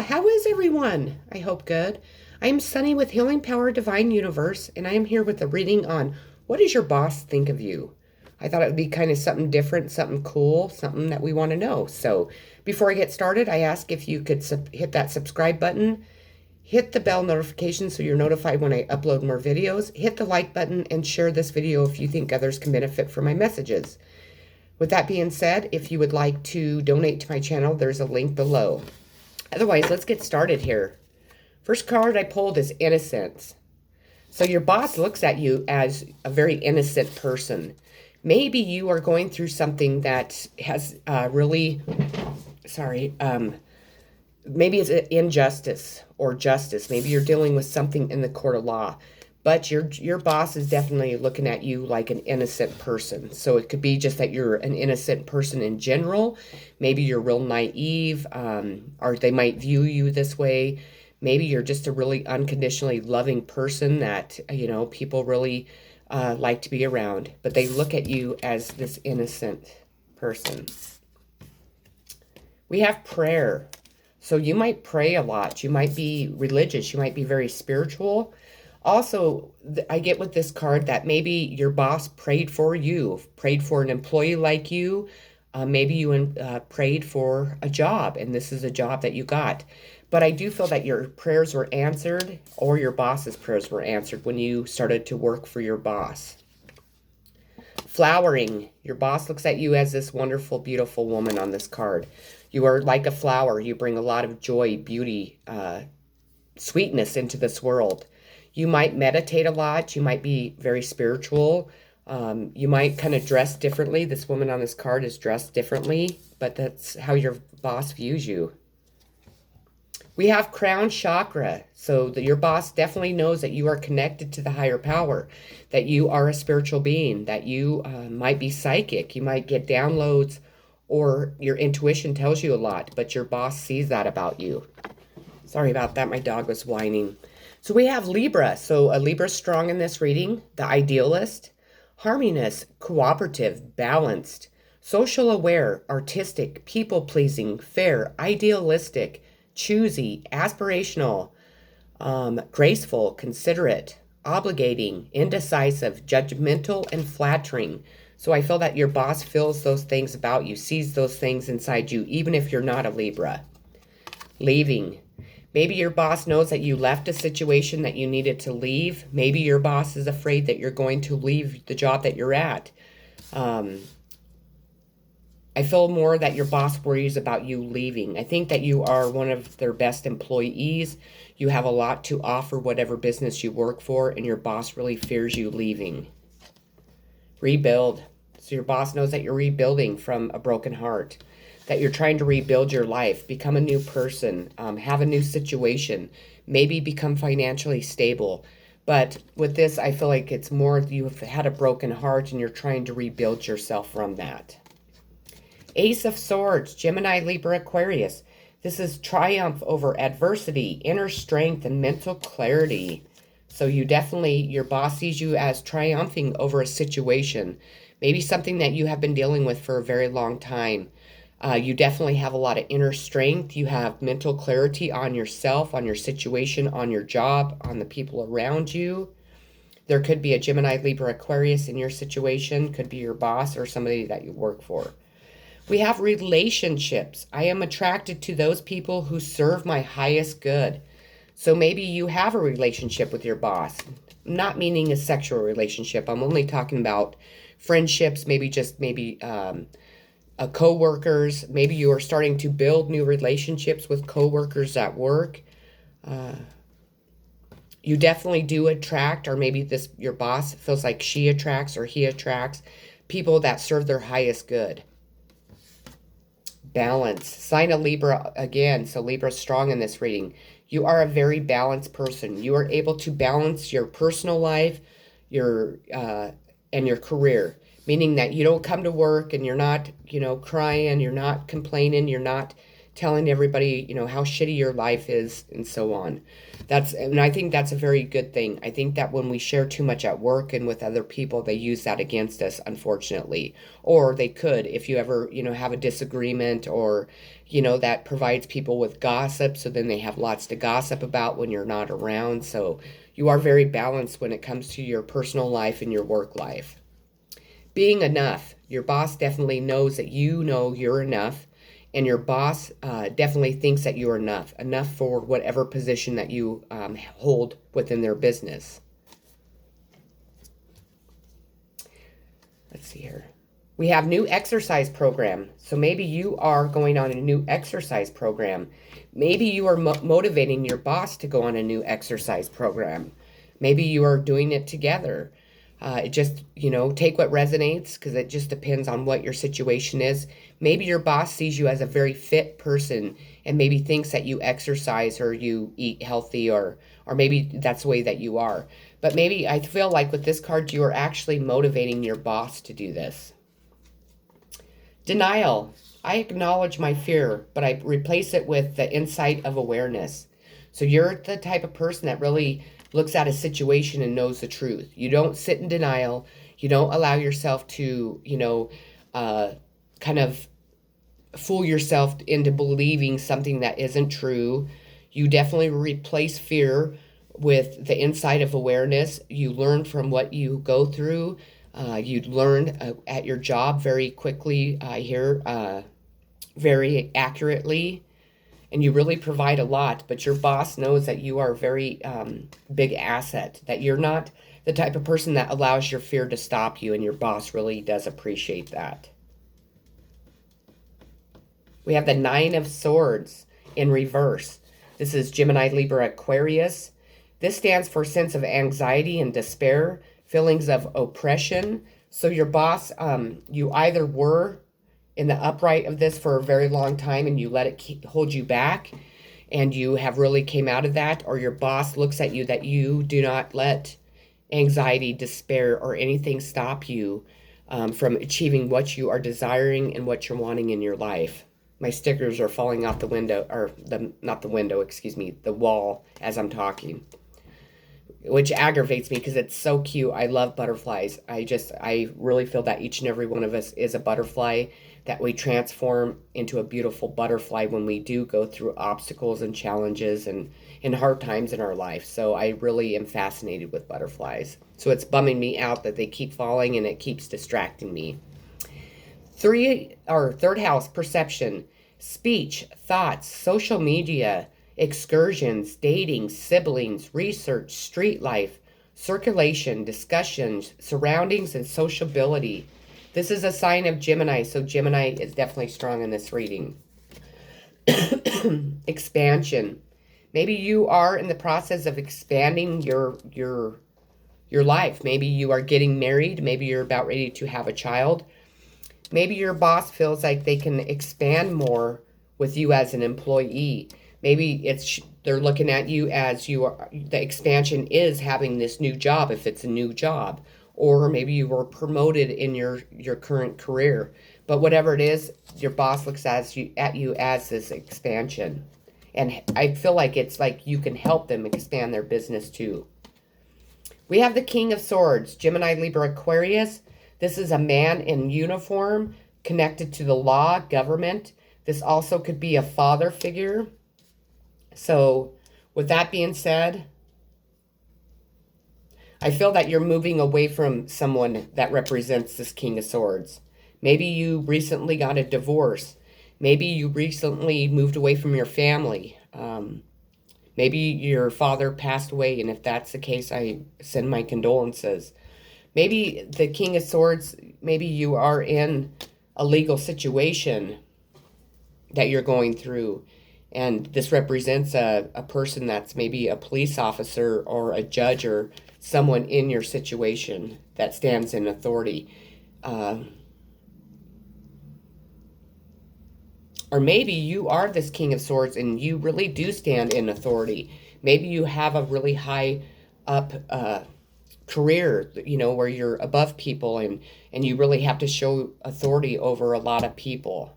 How is everyone? I hope good. I am Sunny with Healing Power Divine Universe, and I am here with a reading on what does your boss think of you? I thought it would be kind of something different, something cool, something that we want to know. So before I get started, I ask if you could hit that subscribe button, hit the bell notification so you're notified when I upload more videos, hit the like button, and share this video if you think others can benefit from my messages. With that being said, if you would like to donate to my channel, there's a link below. Otherwise, let's get started here. First card I pulled is Innocence. So your boss looks at you as a very innocent person. Maybe you are going through something that has maybe it's an injustice or justice. Maybe you're dealing with something in the court of law. But your boss is definitely looking at you like an innocent person. So it could be just that you're an innocent person in general. Maybe you're real naive, or they might view you this way. Maybe you're just a really unconditionally loving person that, people really like to be around. But they look at you as this innocent person. We have prayer. So you might pray a lot. You might be religious. You might be very spiritual. Also, I get with this card that maybe your boss prayed for you, prayed for an employee like you. Maybe you prayed for a job, and this is a job that you got. But I do feel that your prayers were answered, or your boss's prayers were answered when you started to work for your boss. Flowering. Your boss looks at you as this wonderful, beautiful woman on this card. You are like a flower. You bring a lot of joy, beauty, sweetness into this world. You might meditate a lot. You might be very spiritual. You might kind of dress differently. This woman on this card is dressed differently, but that's how your boss views you. We have crown chakra. So your boss definitely knows that you are connected to the higher power, that you are a spiritual being, that you might be psychic. You might get downloads, or your intuition tells you a lot, but your boss sees that about you. Sorry about that. My dog was whining. So we have Libra. So a Libra strong in this reading. The idealist, harmonious, cooperative, balanced, social aware, artistic, people-pleasing, fair, idealistic, choosy, aspirational, graceful, considerate, obligating, indecisive, judgmental, and flattering. So I feel that your boss feels those things about you, sees those things inside you, even if you're not a Libra. Leaving. Maybe your boss knows that you left a situation that you needed to leave. Maybe your boss is afraid that you're going to leave the job that you're at. I feel more that your boss worries about you leaving. I think that you are one of their best employees. You have a lot to offer whatever business you work for, and your boss really fears you leaving. Rebuild. So your boss knows that you're rebuilding from a broken heart, that you're trying to rebuild your life, become a new person, have a new situation, maybe become financially stable. But with this, I feel like it's more you've had a broken heart and you're trying to rebuild yourself from that. Ace of Swords, Gemini, Libra, Aquarius. This is triumph over adversity, inner strength, and mental clarity. So your boss sees you as triumphing over a situation, maybe something that you have been dealing with for a very long time. You definitely have a lot of inner strength. You have mental clarity on yourself, on your situation, on your job, on the people around you. There could be a Gemini, Libra, Aquarius in your situation. Could be your boss or somebody that you work for. We have relationships. I am attracted to those people who serve my highest good. So maybe you have a relationship with your boss. Not meaning a sexual relationship. I'm only talking about friendships, maybe co-workers. Maybe you are starting to build new relationships with co-workers at work. You definitely do attract, or maybe your boss feels like she attracts or he attracts people that serve their highest good. Balance. Sign of Libra again. So Libra's strong in this reading. You are a very balanced person. You are able to balance your personal life, and your career. Meaning that you don't come to work and you're not, crying, you're not complaining, you're not telling everybody, how shitty your life is and so on. And I think that's a very good thing. I think that when we share too much at work and with other people, they use that against us, unfortunately. Or they could, if you ever, have a disagreement, or, that provides people with gossip. So then they have lots to gossip about when you're not around. So you are very balanced when it comes to your personal life and your work life. Being enough. Your boss definitely knows that you know you're enough, and your boss definitely thinks that you're enough for whatever position that you hold within their business. Let's see here. We have new exercise program. So maybe you are going on a new exercise program. Maybe you are motivating your boss to go on a new exercise program. Maybe you are doing it together. It just, take what resonates, because it just depends on what your situation is. Maybe your boss sees you as a very fit person and maybe thinks that you exercise or you eat healthy, or maybe that's the way that you are. But maybe I feel like with this card, you are actually motivating your boss to do this. Denial. I acknowledge my fear, but I replace it with the insight of awareness. So you're the type of person that really looks at a situation and knows the truth. You don't sit in denial. You don't allow yourself to, kind of fool yourself into believing something that isn't true. You definitely replace fear with the insight of awareness. You learn from what you go through. You learn at your job very quickly, very accurately, and you really provide a lot. But your boss knows that you are a very big asset, that you're not the type of person that allows your fear to stop you, and your boss really does appreciate that. We have the Nine of Swords in reverse. This is Gemini, Libra, Aquarius. This stands for sense of anxiety and despair, feelings of oppression. So your boss, you either were in the upright of this for a very long time and you let it hold you back, and you have really came out of that, or your boss looks at you that you do not let anxiety, despair, or anything stop you from achieving what you are desiring and what you're wanting in your life. My stickers are falling off the window, or not the window, excuse me, the wall as I'm talking, which aggravates me because it's so cute. I love butterflies. I really feel that each and every one of us is a butterfly, that we transform into a beautiful butterfly when we do go through obstacles and challenges and hard times in our life. So I really am fascinated with butterflies. So it's bumming me out that they keep falling and it keeps distracting me. Third house, perception, speech, thoughts, social media, excursions, dating, siblings, research, street life, circulation, discussions, surroundings, and sociability. This is a sign of Gemini, so Gemini is definitely strong in this reading. Expansion. Maybe you are in the process of expanding your life. Maybe you are getting married. Maybe you're about ready to have a child. Maybe your boss feels like they can expand more with you as an employee. Maybe they're looking at you as the expansion is having this new job, if it's a new job. Or maybe you were promoted in your current career. But whatever it is, your boss looks at you as this expansion. And I feel like it's like you can help them expand their business too. We have the King of Swords, Gemini, Libra, Aquarius. This is a man in uniform connected to the law, government. This also could be a father figure. So with that being said, I feel that you're moving away from someone that represents this King of Swords. Maybe you recently got a divorce. Maybe you recently moved away from your family. Maybe your father passed away, and if that's the case, I send my condolences. Maybe the King of Swords, maybe you are in a legal situation that you're going through, and this represents a person that's maybe a police officer or a judge or someone in your situation that stands in authority. Or maybe you are this King of Swords and you really do stand in authority. Maybe you have a really high up career, where you're above people and you really have to show authority over a lot of people.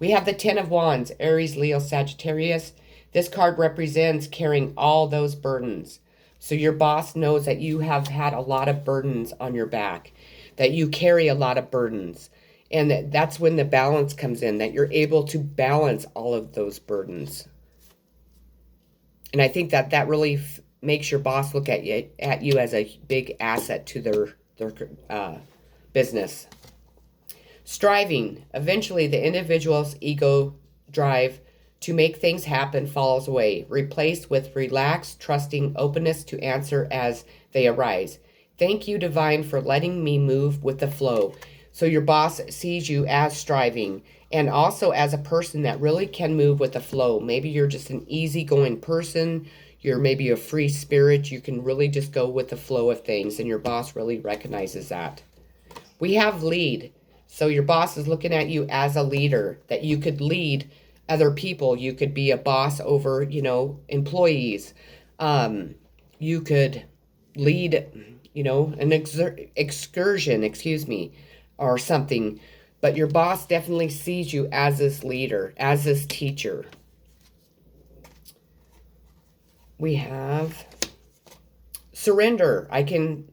We have the Ten of Wands, Aries, Leo, Sagittarius. This card represents carrying all those burdens. So your boss knows that you have had a lot of burdens on your back, that you carry a lot of burdens. And that's when the balance comes in, that you're able to balance all of those burdens. And I think that that really makes your boss look at you as a big asset to their business. Striving. Eventually, the individual's ego drive to make things happen falls away, replaced with relaxed, trusting openness to answer as they arise. Thank you, Divine, for letting me move with the flow. So your boss sees you as striving and also as a person that really can move with the flow. Maybe you're just an easygoing person. You're maybe a free spirit. You can really just go with the flow of things, and your boss really recognizes that. We have lead. So your boss is looking at you as a leader, that you could lead other people. You could be a boss over, employees. You could lead, an excursion, or something. But your boss definitely sees you as this leader, as this teacher. We have surrender. I can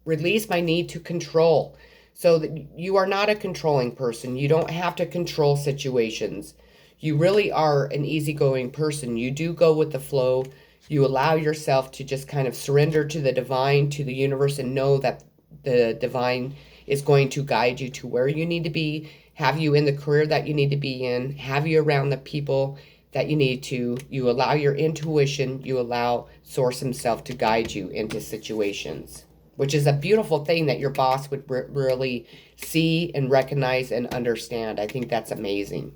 release my need to control. So that you are not a controlling person. You don't have to control situations. You really are an easygoing person. You do go with the flow. You allow yourself to just kind of surrender to the divine, to the universe, and know that the divine is going to guide you to where you need to be, have you in the career that you need to be in, have you around the people that you need to. You allow your intuition, you allow Source himself to guide you into situations, which is a beautiful thing that your boss would really see and recognize and understand. I think that's amazing.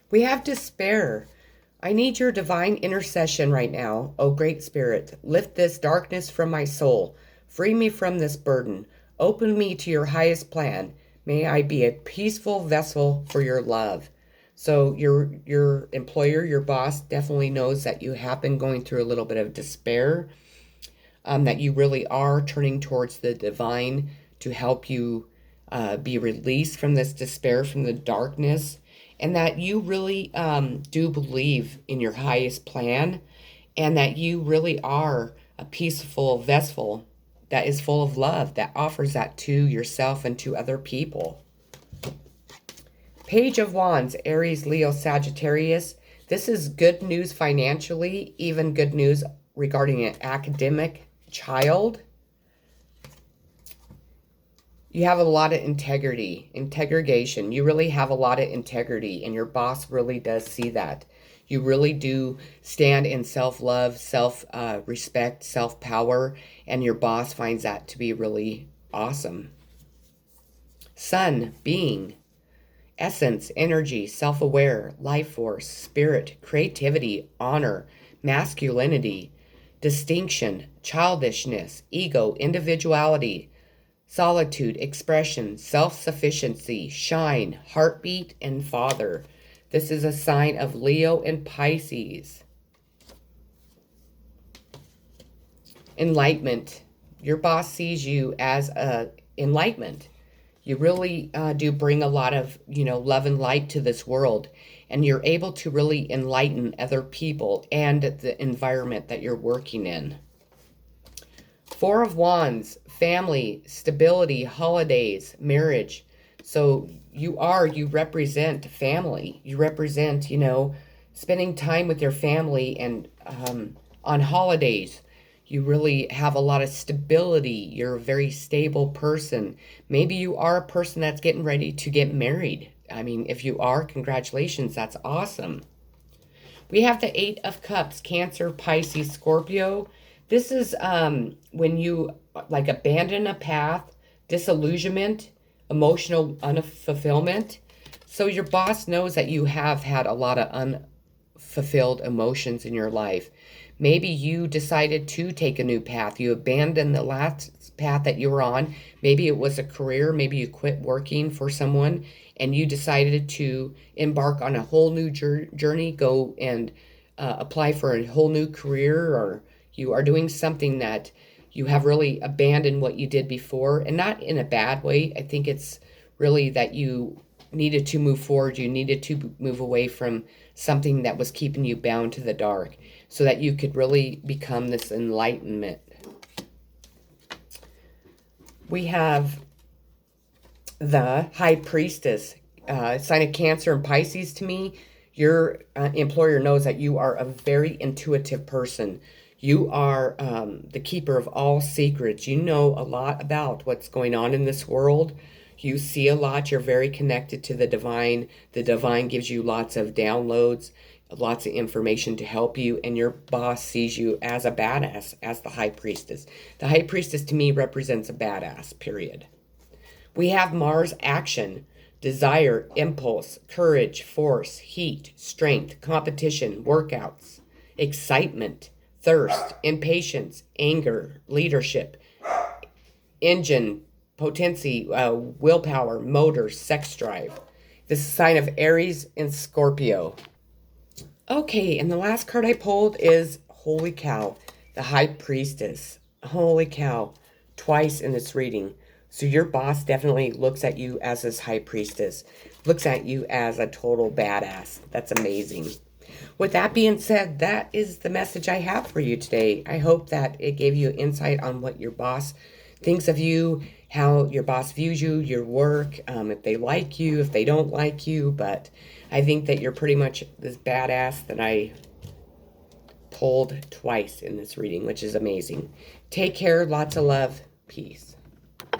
We have despair. I need your divine intercession right now, O Great Spirit. Lift this darkness from my soul. Free me from this burden. Open me to your highest plan. May I be a peaceful vessel for your love. So your employer, your boss, definitely knows that you have been going through a little bit of despair, that you really are turning towards the divine to help you be released from this despair, from the darkness, and that you really do believe in your highest plan, and that you really are a peaceful vessel that is full of love, that offers that to yourself and to other people. Page of Wands, Aries, Leo, Sagittarius. This is good news financially, even good news regarding an academic child. You have a lot of integration. You really have a lot of integrity, and your boss really does see that. You really do stand in self-love, self-respect, self-power, and your boss finds that to be really awesome. Sun, being, essence, energy, self-aware, life force, spirit, creativity, honor, masculinity, distinction, childishness, ego, individuality, solitude, expression, self-sufficiency, shine, heartbeat, and father. This is a sign of Leo and Pisces. Enlightenment. Your boss sees you as enlightenment. You really do bring a lot of, love and light to this world. And you're able to really enlighten other people and the environment that you're working in. Four of Wands, family, stability, holidays, marriage. So you represent family. You represent, spending time with your family, and on holidays. You really have a lot of stability. You're a very stable person. Maybe you are a person that's getting ready to get married. I mean, if you are, congratulations. That's awesome. We have the Eight of Cups, Cancer, Pisces, Scorpio. This is when you abandon a path, disillusionment, emotional unfulfillment. So your boss knows that you have had a lot of unfulfilled emotions in your life. Maybe you decided to take a new path. You abandoned the last path that you were on. Maybe it was a career. Maybe you quit working for someone and you decided to embark on a whole new journey, go and apply for a whole new career, or you are doing something that you have really abandoned what you did before, and not in a bad way. I think it's really that you needed to move forward. You needed to move away from something that was keeping you bound to the dark so that you could really become this enlightenment. We have the High Priestess, sign of Cancer and Pisces to me. Your employer knows that you are a very intuitive person. You are the keeper of all secrets. You know a lot about what's going on in this world. You see a lot. You're very connected to the divine. The divine gives you lots of downloads, lots of information to help you, and your boss sees you as a badass, as the High Priestess. The High Priestess to me represents a badass, period. We have Mars action, desire, impulse, courage, force, heat, strength, competition, workouts, excitement, thirst, impatience, anger, leadership, engine, potency, willpower, motor, sex drive. This is a sign of Aries and Scorpio. Okay, and the last card I pulled is, holy cow, the High Priestess. Holy cow, twice in this reading. So your boss definitely looks at you as this High Priestess, looks at you as a total badass. That's amazing. With that being said, that is the message I have for you today. I hope that it gave you insight on what your boss thinks of you, how your boss views you, your work, if they like you, if they don't like you. But I think that you're pretty much this badass that I pulled twice in this reading, which is amazing. Take care. Lots of love. Peace.